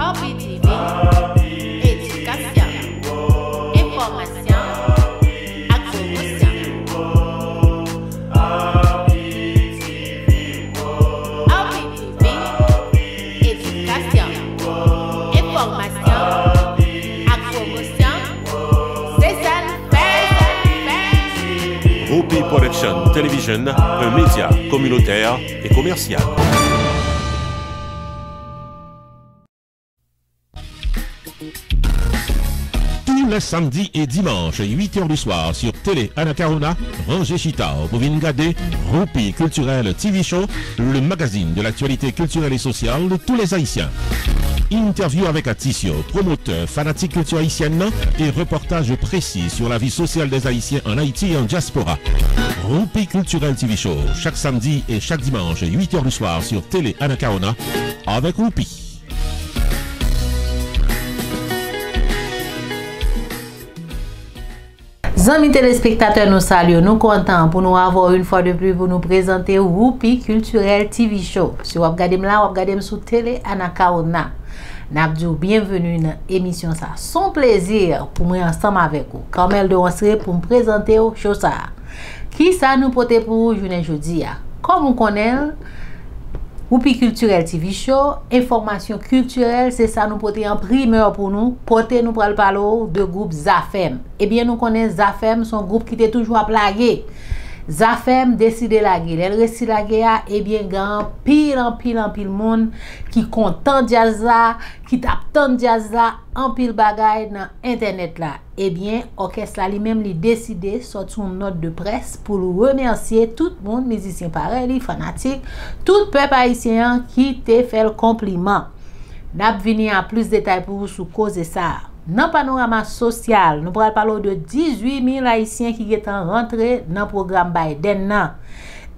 RPTV, éducation, information, promotion. RPTV, éducation, information, promotion. C'est ça le fait. OP Production Television, un média communautaire et commercial. Tous les samedis et dimanches, 8h du soir, sur Télé Anacarona, Rangé Chita, pour regarder Roupi Culturel TV Show, le magazine de l'actualité culturelle et sociale de tous les Haïtiens. Interview avec Atisio, promoteur, fanatique culture haïtienne et reportage précis sur la vie sociale des Haïtiens en Haïti et en diaspora. Roupi Culturel TV Show, chaque samedi et chaque dimanche, 8h du soir, sur Télé Anacarona, avec Roupi. Amis téléspectateurs, nous saluons, nous contents pour nous avoir une fois de plus pour nous présenter Roupi Culturel TV Show. Si vous regardez là, vous regardez sur Télé Anacarona. Nabdou, bienvenue dans l'émission ça. Son plaisir pour moi ensemble avec vous. Carmel de Onsre pour me présenter au show ça. Qui ça nous porte pour vous journée jeudi? Comme on connaît, Roupi Culturel TV Show, information culturelle, c'est ça nous porter en primeur pour nous. Porter nous pour le parler de groupe Zafem. Eh bien, nous connaissons Zafem, son groupe qui était toujours à plaguer. Zafem décide la guerre. Elle réussit la guerre, eh bien, grand pile monde qui content jazz là, qui tape tant jazz là, en pile bagaille dans internet là. Eh bien, orchestre là lui-même lui décidé sortir une note de presse pour remercier tout le monde, musicien pareil, fanatique, tout peuple haïtien qui te fait le compliment. N'a venir en plus de détails pour vous sur cause de ça. Dans le panorama social, nous pourrons parler de 18 000 Haïtiens qui sont rentrés dans le programme Biden.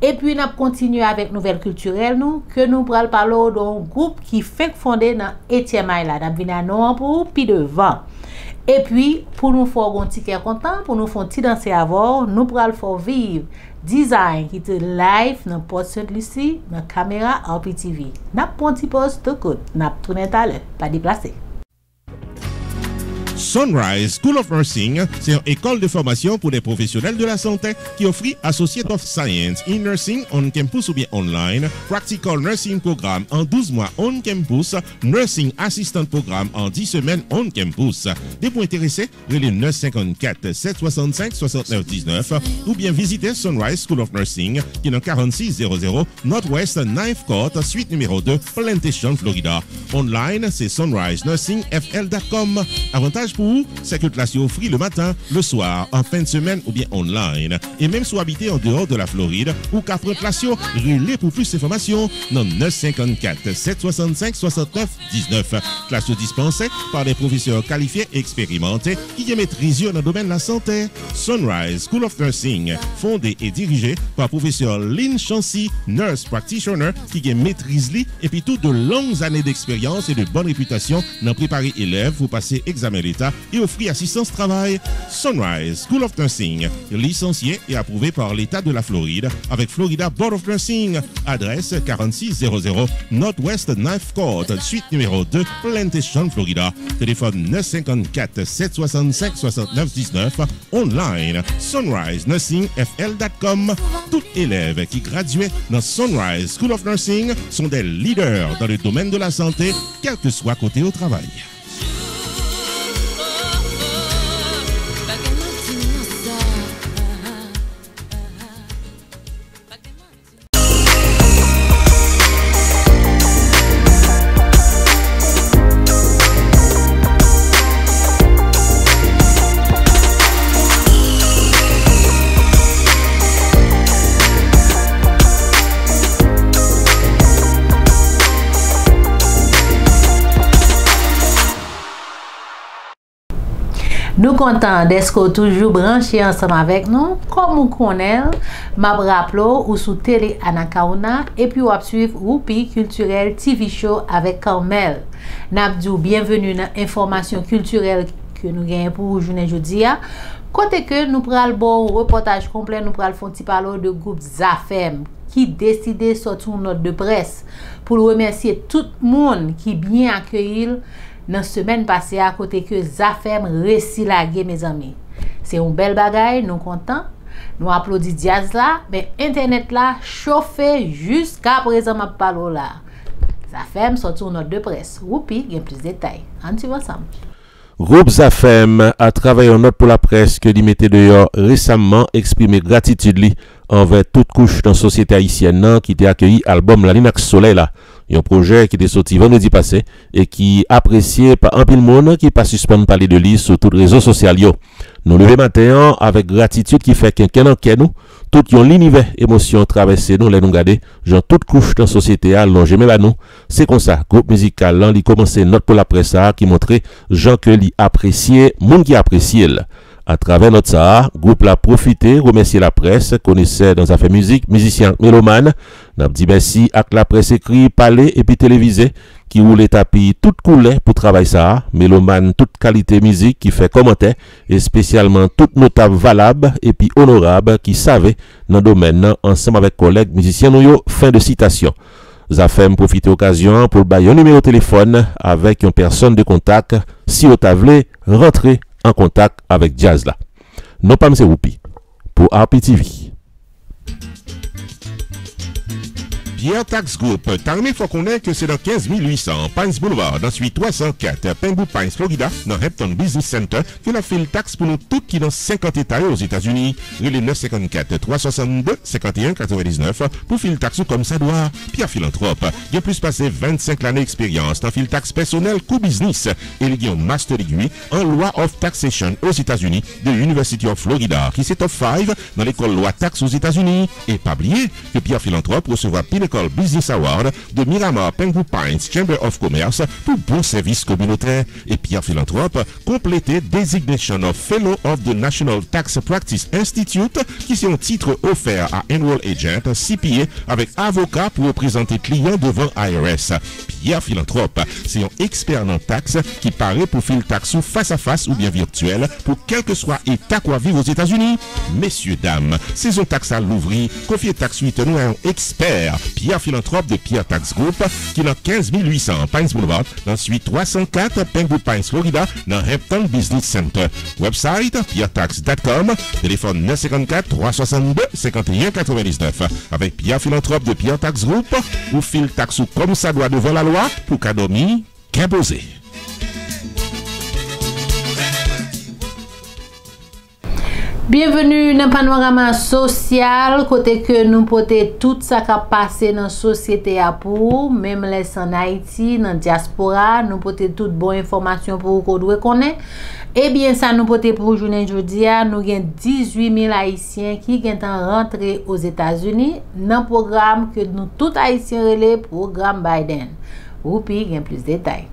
Et puis, nous continuons avec nouvelles culturelles, que nous pourrons parler d'un groupe qui fait fonder dans Etienne Maïla. Nous venons pour puis devant. Et puis, pour nous faire un ticket content, pour nous faire un petit danser à voir, nous pourrons faire vivre design qui est live dans Port Saint-Lucie, dans la caméra RPTV. Nous avons un petit poste tout coup. Nous avons tourné à l'heure, pas déplacé. Sunrise School of Nursing, c'est une école de formation pour les professionnels de la santé qui offre Associate of Science in Nursing on campus ou bien online, Practical Nursing Programme en 12 mois on campus, Nursing Assistant Programme en 10 semaines on campus. Des points intéressés, relais 954 765 69 19 ou bien visitez Sunrise School of Nursing qui est dans 4600 Northwest 9th Court, suite numéro 2, Plantation, Florida. Online, c'est sunrisenursingfl.com. Avantage pour vous, c'est que classe offre le matin, le soir, en fin de semaine ou bien online. Et même si vous habitez en dehors de la Floride ou qu'à prendre classe, relais pour plus d'informations dans 954 765 69 19. Classe dispensée par des professeurs qualifiés et expérimentés qui maîtrisent dans le domaine de la santé. Sunrise School of Nursing, fondé et dirigé par professeur Lynn Chancy, nurse practitioner qui maîtrise et puis toutes de longues années d'expérience et de bonne réputation dans préparer élèves pour passer examen d'État et offrir assistance travail. Sunrise School of Nursing, licencié et approuvé par l'État de la Floride avec Florida Board of Nursing. Adresse 4600 Northwest 9th Court, suite numéro 2, Plantation, Florida. Téléphone 954 765 69 19. Online, sunrisenursingfl.com. Tout élève qui graduait dans Sunrise School of Nursing sont des leaders dans le domaine de la santé, quel que soit côté au travail. Nous contents d'être toujours branchés ensemble avec nous. Comme on connaît, m'a rappelé ou sous Télé Anacarona et puis on va suivre Roupi Culturel TV Show avec Carmel. Nabdou, bienvenue dans l'information culturelle que nous gagnons pour journée jeudi. Côté que nous prenons bon reportage complet, nous prenons un petit parler de groupe Zafem. qui décidé sortir une note de presse pour remercier tout le monde qui bien accueilli dans la semaine passée à côté que Zafem réussi la guerre, mes amis. C'est une belle bagaille, nous contents. Nous applaudissons Diaz là, mais Internet là chauffé jusqu'à présent ma parole là. Zafem sorti une note de presse. Oupi, il y a plus de détails. On y va ensemble. Groupe Zafem a travaillé en note pour la presse que lui mettait dehors récemment exprimé gratitude li envers toute couche dans la société haïtienne qui était accueilli album La Linax Soleil là. Un projet qui était sorti vendredi passé et qui apprécié par un pile monde qui pas suspend parler de lui sur tous les réseaux sociaux. Nous lever matin avec gratitude qui fait qu'un nous tout yon l'univers émotion traversé nous les nous garder genre toute couche dans société à l'on j'aime nous c'est comme ça groupe musical là il commencé note pour la presse qui montrait gens que li apprécié monde qui apprécié à travers notre ça groupe l'a profité remercier la presse connaissait dans affaires musique musicien mélomane n'a dit merci à la presse écrit parler et puis télévisé qui roule tapis toute couleur pour travailler ça mélomane toute qualité musique qui fait commentaire et spécialement toute notable valable et puis honorable qui savait dans le domaine ensemble avec collègues musiciens nous fin de citation. Zafem profite occasion pour bailler un numéro de téléphone avec une personne de contact si vous voulez rentrer en contact avec Jazz là. Non pas M. Whoopi pour RPTV. Pierre Tax Group, Tarmé faut connaître que c'est dans 15800 Pines Boulevard, dans suite 304, Pengu Pines, Florida, dans Hampton Business Center, que la file taxe pour nous tous qui dans 50 États aux États-Unis. Relais 954 362 51 99 pour file taxe comme ça doit. Pierre Philanthrope, il a plus passé 25 années d'expérience dans file taxe personnel co business et il a un master degree en loi of taxation aux États-Unis de University of Florida, qui c'est top 5 dans l'école loi taxe aux États-Unis. Et pas oublier que Pierre Philanthrope recevra Pinnacle Business Award de Miramar Pengu Pines Chamber of Commerce pour bon service communautaire. Et Pierre Philanthrope complété Designation of Fellow of the National Tax Practice Institute, qui c'est un titre offert à Enroll Agent CPA avec avocat pour représenter clients devant IRS. Pierre Philanthrope, c'est un expert en taxe qui paraît pour filer taxe face à face ou bien virtuel pour quel que soit état quoi vivre aux États-Unis. Messieurs, dames, saison taxe à l'ouvrir, confiez taxe 8 nous à un expert. Pierre Philanthrope de Pierre Tax Group, qui est dans 15800 Pines Boulevard, dans suite 304 Pengu Pines, Florida, dans Hampton Business Center. Website pierretax.com, téléphone 954 362 51 99. Avec Pierre Philanthrope de Pierre Tax Group, ou file taxe comme ça doit devant la loi pour qu'à dormir, qu'à poser. Bienvenue dans le panorama social, côté que nous portons tout ça qui a passé dans la société à pour, même les en Haïti, dans la diaspora, nous portons toutes bonnes informations pour qu'on doit connaître. Eh bien, ça nous porte pour journée aujourd'hui, nous avons 18 000 Haïtiens qui sont rentrés aux États-Unis dans le programme que nous tous Haïtiens relais, programme Biden. Oupi, il y a plus de détails.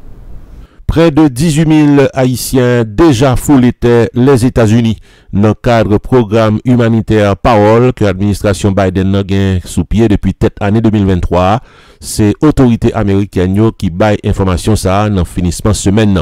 Près de 18 000 Haïtiens déjà foulés les États-Unis dans le cadre programme humanitaire Parole que l'administration Biden a gagné sous pied depuis cette année 2023. C'est autorité américaine qui baille information ça dans finissement semaine.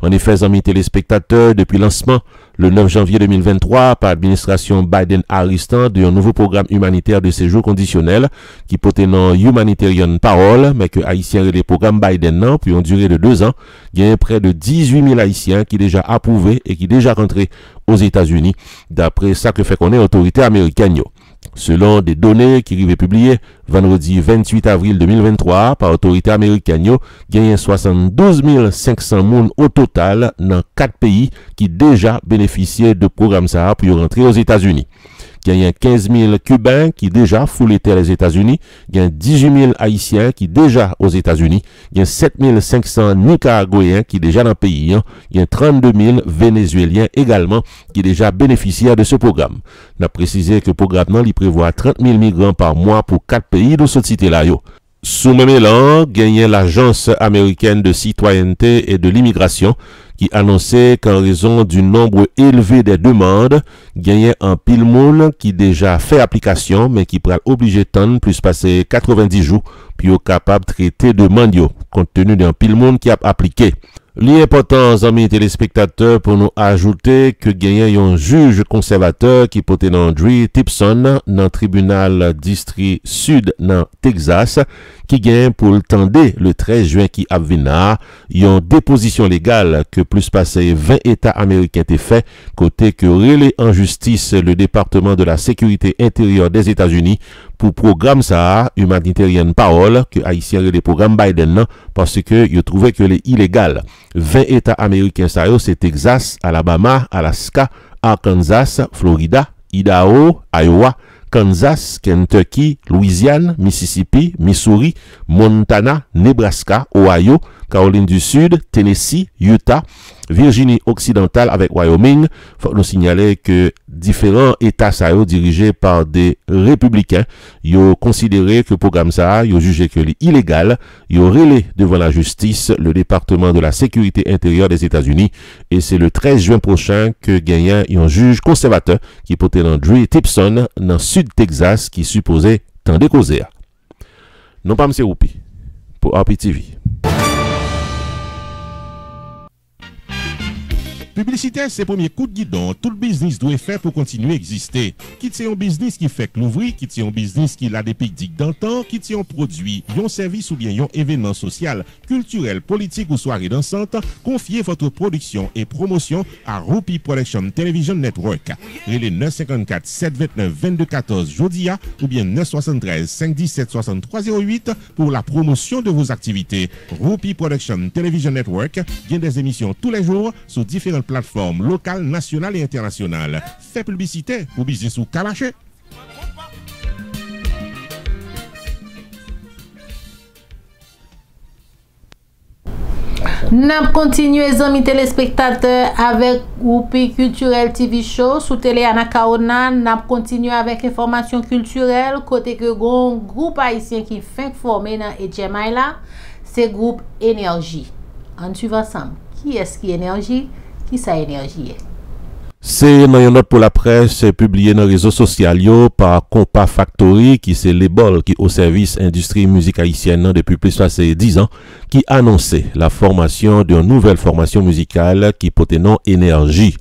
En effet, amis téléspectateurs, depuis lancement le 9 janvier 2023 par l'administration Biden-Harris d'un nouveau programme humanitaire de séjour conditionnel qui portait nom Humanitarian Parole, mais que Haïtiens et les programmes Biden pour une durée de 2 ans, il y a près de 18 000 Haïtiens qui déjà approuvés et qui déjà rentrés aux États-Unis, d'après ça que fait qu'on est autorité américaine. Selon des données qui arrivaient publiées vendredi 28 avril 2023 par l'autorité américaine, il y a 72 500 personnes au total dans 4 pays qui déjà bénéficiaient de programme ça pour rentrer aux États-Unis. Il y a 15 000 Cubains qui déjà foulent les États-Unis. Il y a 18 000 Haïtiens qui déjà aux États-Unis. Il y a 7 500 Nicaraguayens qui déjà dans le pays. Il y a 32 000 Vénézuéliens également qui déjà bénéficiaient de ce programme. On a précisé que le programme il prévoit 30 000 migrants par mois pour 4 pays de cette cité-là. Sous même élan, gagnait l'Agence américaine de citoyenneté et de l'immigration qui annonçait qu'en raison du nombre élevé des demandes, gagnait un pile monde qui déjà fait application mais qui pourra obliger de plus passer 90 jours puis au capable de traiter demande compte tenu d'un pile monde qui a appliqué. L'important, amis téléspectateurs, pour nous ajouter que gagnant un juge conservateur qui portait dans Dre Tipson dans le tribunal district sud dans Texas qui gagne pour le tender le 13 juin qui a venu une déposition légale que plus passé 20 États américains étaient fait côté que relais en justice le département de la sécurité intérieure des États-Unis pour programme ça humanitarienne parole que haïtien le programme Biden parce que il trouvait que les illégal 20 États américains ça c'est Texas, Alabama, Alaska, Arkansas, Florida, Idaho, Iowa, Kansas, Kentucky, Louisiane, Mississippi, Missouri, Montana, Nebraska, Ohio, Caroline du Sud, Tennessee, Utah, Virginie occidentale avec Wyoming. Faut nous signaler que différents États dirigés par des républicains, ils ont considéré que le programme ça, ils ont jugé que c'est illégal, ils ont relé devant la justice le département de la sécurité intérieure des États-Unis et c'est le 13 juin prochain que gagnant un juge conservateur qui portait dans Dre Tipson dans sud Texas qui supposait tant de causer. Non pas M. Roupi pour RPTV. Publicité, c'est le premier coup de guidon. Tout le business doit faire pour continuer à exister. Quitte c'est un business qui fait que l'ouvrir, quitte c'est un business qui a des pics dans le temps, quitte c'est un produit, un service ou bien un événement social, culturel, politique ou soirée dansante, confiez votre production et promotion à Roupi Production Television Network. Relais 954 729 2214 Jodia ou bien 973 517 6308 pour la promotion de vos activités. Roupi Production Television Network vient des émissions tous les jours sur différentes plateformes locales, nationales et internationales. Fait publicité pour business ou camaché. Nous continuons, les amis téléspectateurs, avec Roupi Culturel TV Show sous télé Anakaona. Nous continuons avec information culturelle. Côté que un groupe haïtien qui fait former dans Ejemaïla, c'est groupe Énergie. On suit ensemble. Qui est-ce qui est Énergie? Qui ça Énergie est? C'est dans une note pour la presse publiée dans les réseaux sociaux par Compa Factory qui c'est l'ébol qui au service industrie musique haïtienne depuis plus de 10 ans qui annonçait la formation d'une nouvelle formation musicale qui porte nom Énergie.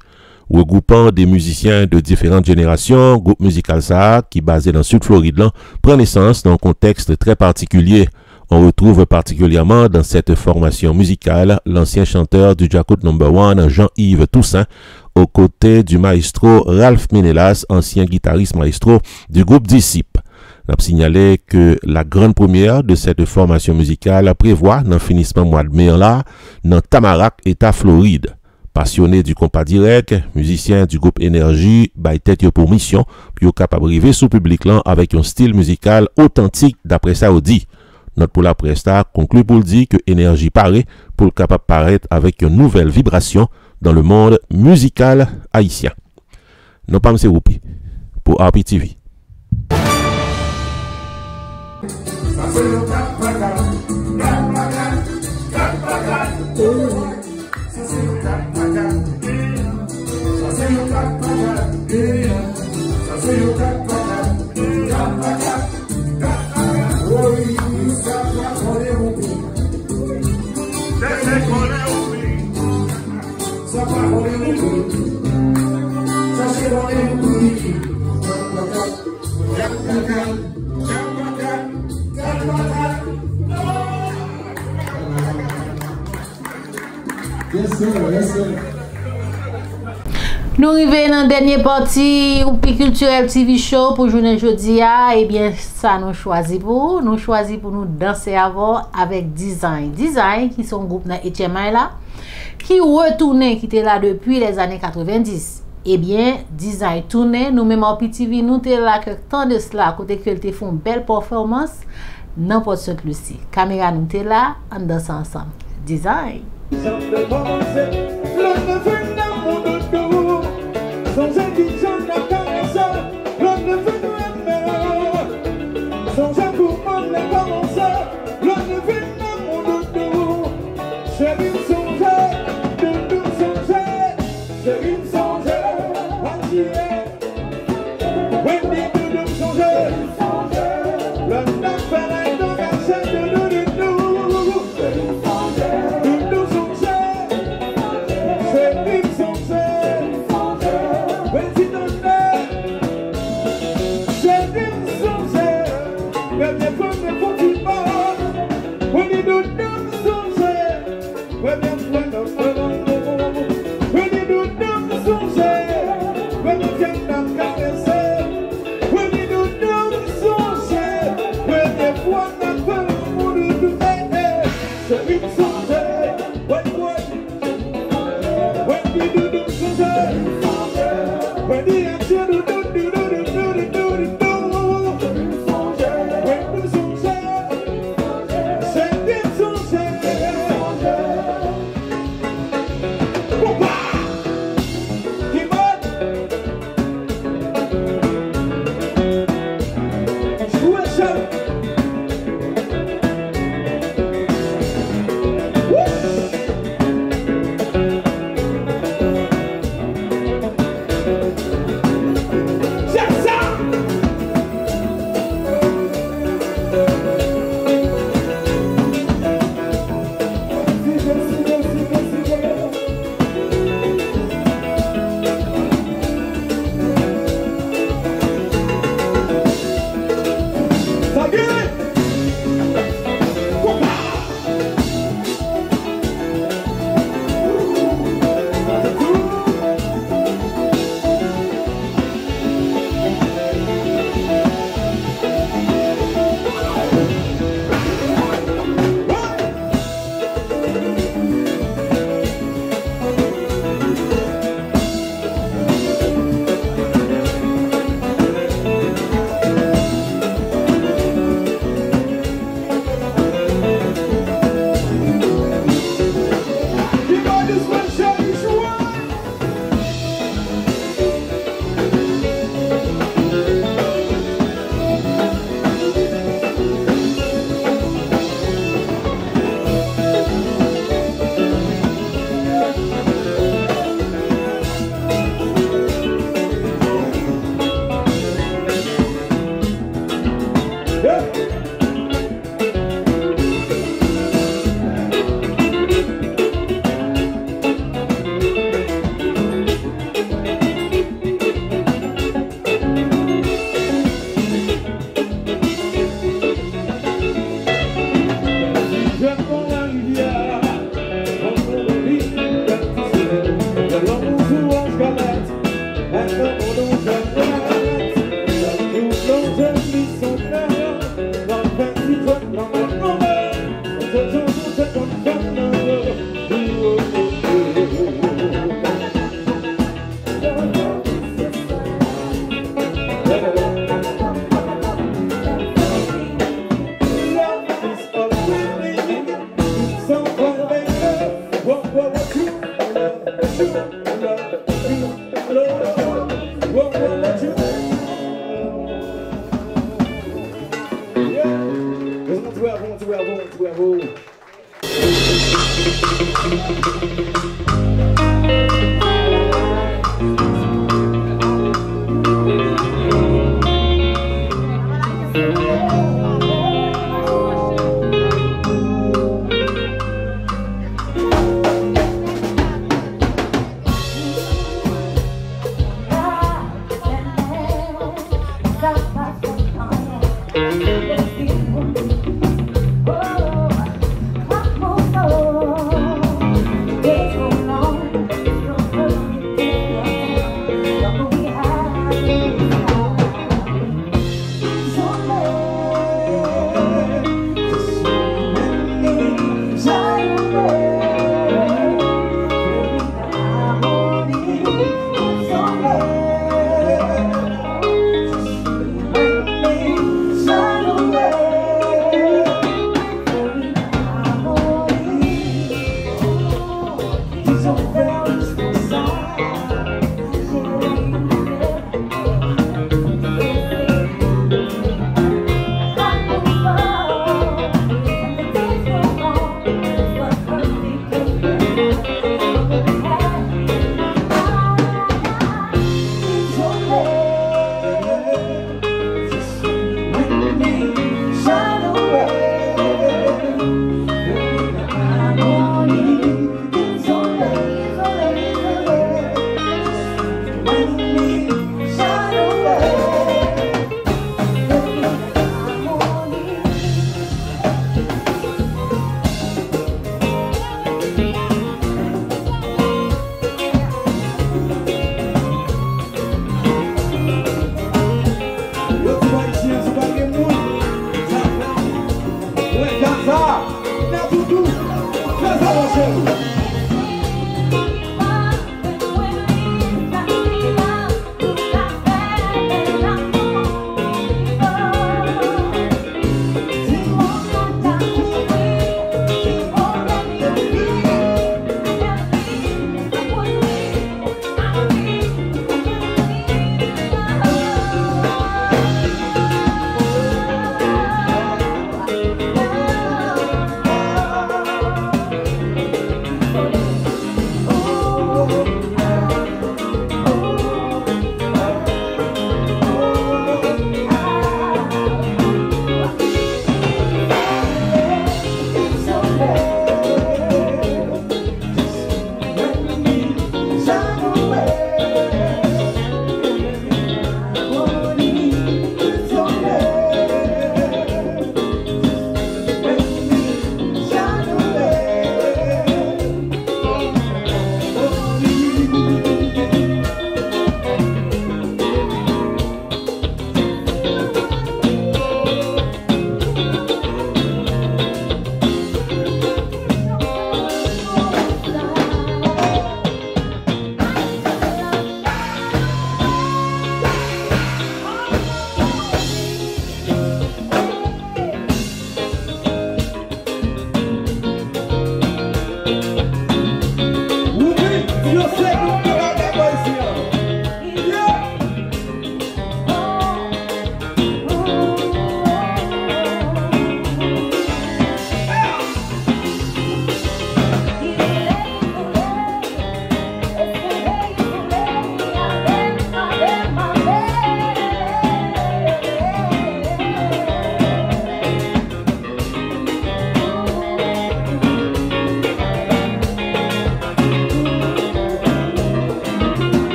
Regroupant des musiciens de différentes générations, groupe musical ça qui basé dans Sud Floride prend naissance dans un contexte très particulier. On retrouve particulièrement dans cette formation musicale l'ancien chanteur du Jacout No. 1 Jean-Yves Toussaint aux côtés du maestro Ralph Menelas, ancien guitariste maestro du groupe Disciple. On a signalé que la grande première de cette formation musicale prévoit dans le finissement mois de mai là dans Tamarack, État Floride. Passionné du compas direct, musicien du groupe Énergie, by tête pour mission, puis capable de arriver sous public là avec un style musical authentique d'après ça dit. Note pour la presse conclut pour le dire que Énergie paraît pour le capable paraître avec une nouvelle vibration dans le monde musical haïtien. Non pas M. Roupi pour RPTV. Nous arrivons dans la dernière partie Roupi Culturel TV Show pour journée jeudi. Et bien, ça nous choisit pour nous danser avant avec Design. Design, qui sont un groupe dans Ejemaïla, qui retourne, qui était là depuis les années 90. Eh bien, Design tourné, nous-mêmes en PTV, nous sommes là que tant de cela, à côté que te font une belle performance, n'importe ce que Lucie. Caméra nous sommes là, on danse ensemble. Design. When Yeah.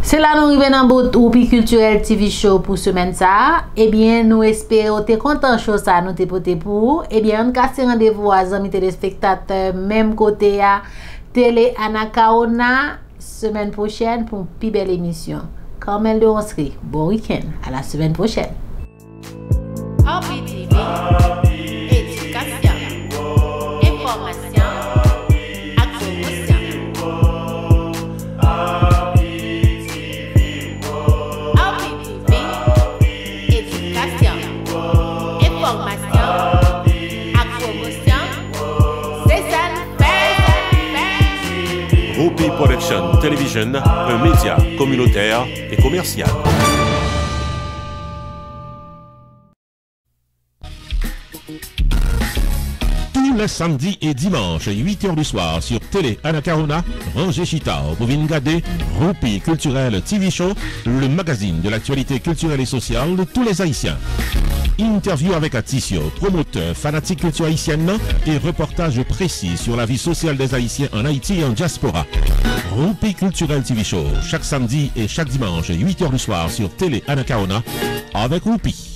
C'est là nous arrivons dans bout Whoopi Culturel TV Show pour semaine ça. Eh bien, nous espérons que content chose ça nous te porté pour. Eh bien, on casse rendez-vous à amis téléspectateurs même côté à Télé Anacaona semaine prochaine pour une plus belle émission. Carmel de Onsri, bon week-end. À la semaine prochaine. Whoopi TV, éducation, information, Whoopi Production Television, un média communautaire et commercial. Tous les samedis et dimanches, 8h du soir, sur Télé Anacaona, Ranger Chita, pour regarder Whoopi Culturel TV Show, le magazine de l'actualité culturelle et sociale de tous les Haïtiens. Interview avec Atisio, promoteur, fanatique culture haïtienne et reportage précis sur la vie sociale des Haïtiens en Haïti et en diaspora. Whoopi Culturel TV Show, chaque samedi et chaque dimanche, 8h du soir sur Télé Anacaona, avec Whoopi.